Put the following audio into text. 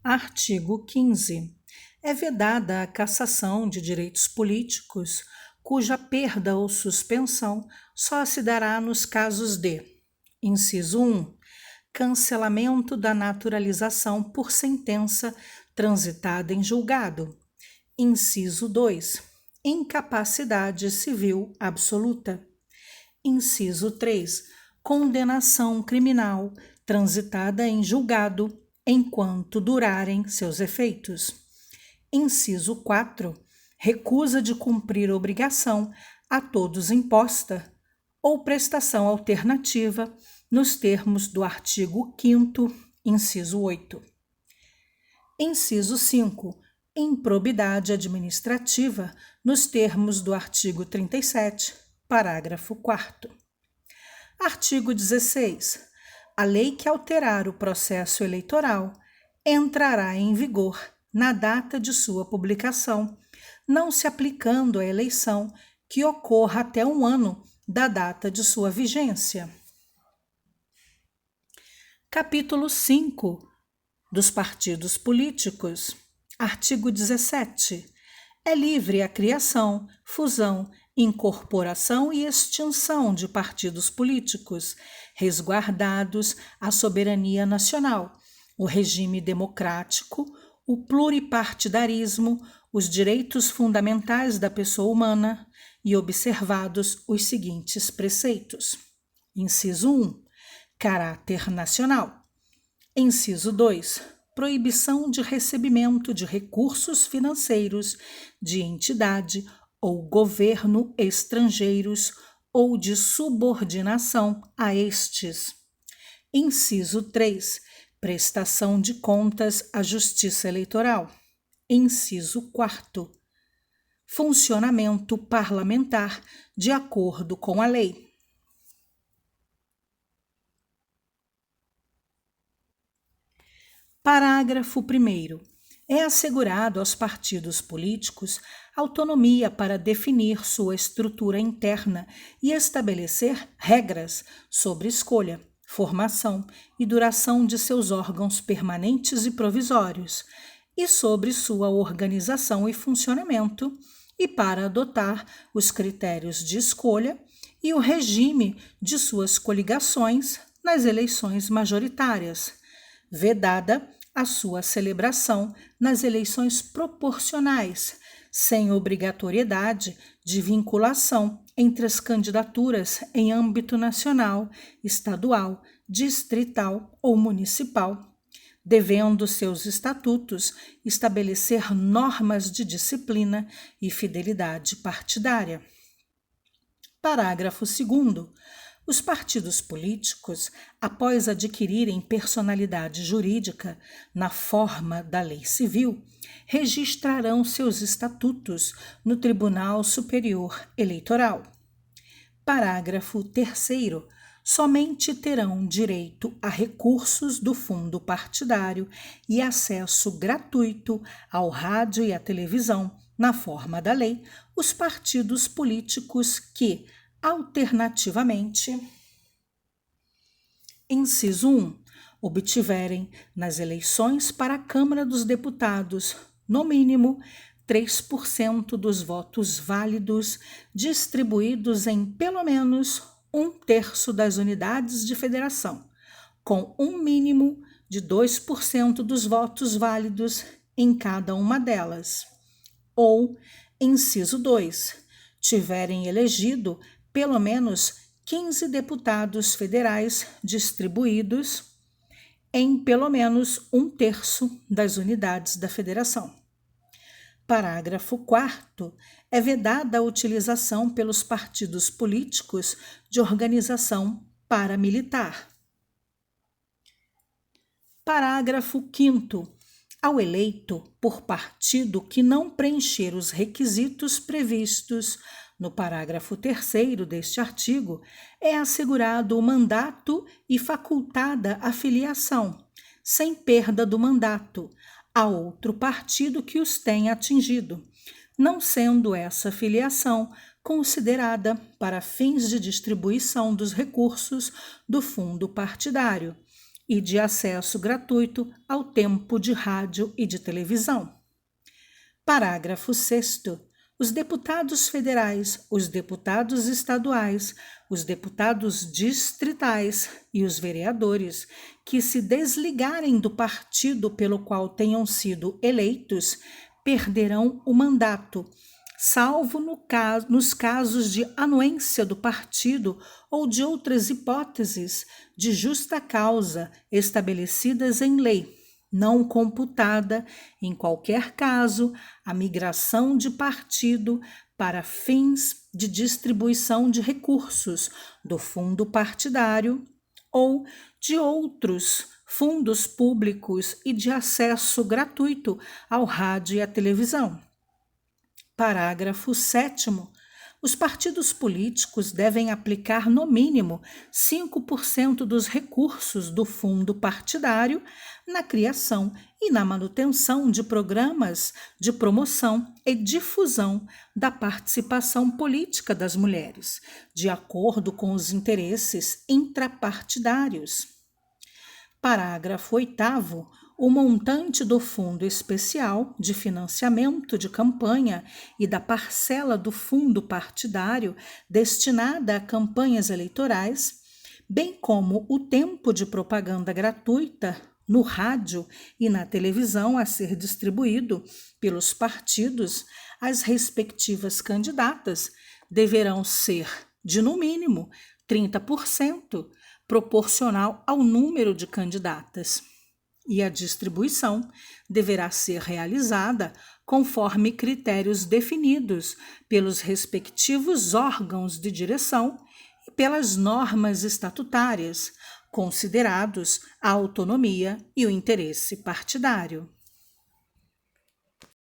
Artigo 15. É vedada a cassação de direitos políticos, cuja perda ou suspensão só se dará nos casos de: inciso 1. Cancelamento da naturalização por sentença transitada em julgado. Inciso 2. Incapacidade civil absoluta. Inciso 3. Condenação criminal transitada em julgado enquanto durarem seus efeitos. Inciso 4. Recusa de cumprir obrigação a todos imposta ou prestação alternativa nos termos do artigo 5º, inciso 8. Inciso 5. Improbidade administrativa nos termos do artigo 37, parágrafo 4º. Artigo 16. A lei que alterar o processo eleitoral entrará em vigor na data de sua publicação, não se aplicando à eleição que ocorra até 1 ano da data de sua vigência. Capítulo 5 dos partidos políticos. Artigo 17. É livre a criação, fusão, incorporação e extinção de partidos políticos, resguardados a soberania nacional, o regime democrático, o pluripartidarismo, os direitos fundamentais da pessoa humana e observados os seguintes preceitos. Inciso 1. Caráter nacional. Inciso 2. Proibição de recebimento de recursos financeiros de entidade ou governo estrangeiros ou de subordinação a estes. Inciso 3. Prestação de contas à Justiça Eleitoral. Inciso 4º. Funcionamento parlamentar de acordo com a lei. Parágrafo 1º. É assegurado aos partidos políticos autonomia para definir sua estrutura interna e estabelecer regras sobre escolha, formação e duração de seus órgãos permanentes e provisórios, e sobre sua organização e funcionamento, e para adotar os critérios de escolha e o regime de suas coligações nas eleições majoritárias, vedada a sua celebração nas eleições proporcionais, sem obrigatoriedade de vinculação entre as candidaturas em âmbito nacional, estadual, distrital ou municipal, devendo seus estatutos estabelecer normas de disciplina e fidelidade partidária. Parágrafo 2º. Os partidos políticos, após adquirirem personalidade jurídica na forma da lei civil, registrarão seus estatutos no Tribunal Superior Eleitoral. Parágrafo 3º. Somente terão direito a recursos do fundo partidário e acesso gratuito ao rádio e à televisão, na forma da lei, os partidos políticos que, alternativamente, inciso 1, obtiverem nas eleições para a Câmara dos Deputados, no mínimo, 3% dos votos válidos distribuídos em pelo menos 1/3 das unidades de federação, com um mínimo de 2% dos votos válidos em cada uma delas. Ou, inciso 2, tiverem elegido pelo menos 15 deputados federais distribuídos em pelo menos 1/3 das unidades da federação. Parágrafo 4º. É vedada a utilização pelos partidos políticos de organização paramilitar. Parágrafo 5º. Ao eleito por partido que não preencher os requisitos previstos no parágrafo 3º deste artigo, é assegurado o mandato e facultada a filiação, sem perda do mandato, a outro partido que os tenha atingido, não sendo essa filiação considerada para fins de distribuição dos recursos do fundo partidário, e de acesso gratuito ao tempo de rádio e de televisão. Parágrafo 6º. Os deputados federais, os deputados estaduais, os deputados distritais e os vereadores que se desligarem do partido pelo qual tenham sido eleitos perderão o mandato, salvo nos casos de anuência do partido ou de outras hipóteses de justa causa estabelecidas em lei, não computada, em qualquer caso, a migração de partido para fins de distribuição de recursos do fundo partidário ou de outros fundos públicos e de acesso gratuito ao rádio e à televisão. Parágrafo 7º. Os partidos políticos devem aplicar no mínimo 5% dos recursos do fundo partidário na criação e na manutenção de programas de promoção e difusão da participação política das mulheres, de acordo com os interesses intrapartidários. Parágrafo 8º. O montante do Fundo Especial de Financiamento de Campanha e da parcela do fundo partidário destinada a campanhas eleitorais, bem como o tempo de propaganda gratuita no rádio e na televisão a ser distribuído pelos partidos às respectivas candidatas, deverão ser de, no mínimo, 30%, proporcional ao número de candidatas. E a distribuição deverá ser realizada conforme critérios definidos pelos respectivos órgãos de direção e pelas normas estatutárias, considerados a autonomia e o interesse partidário.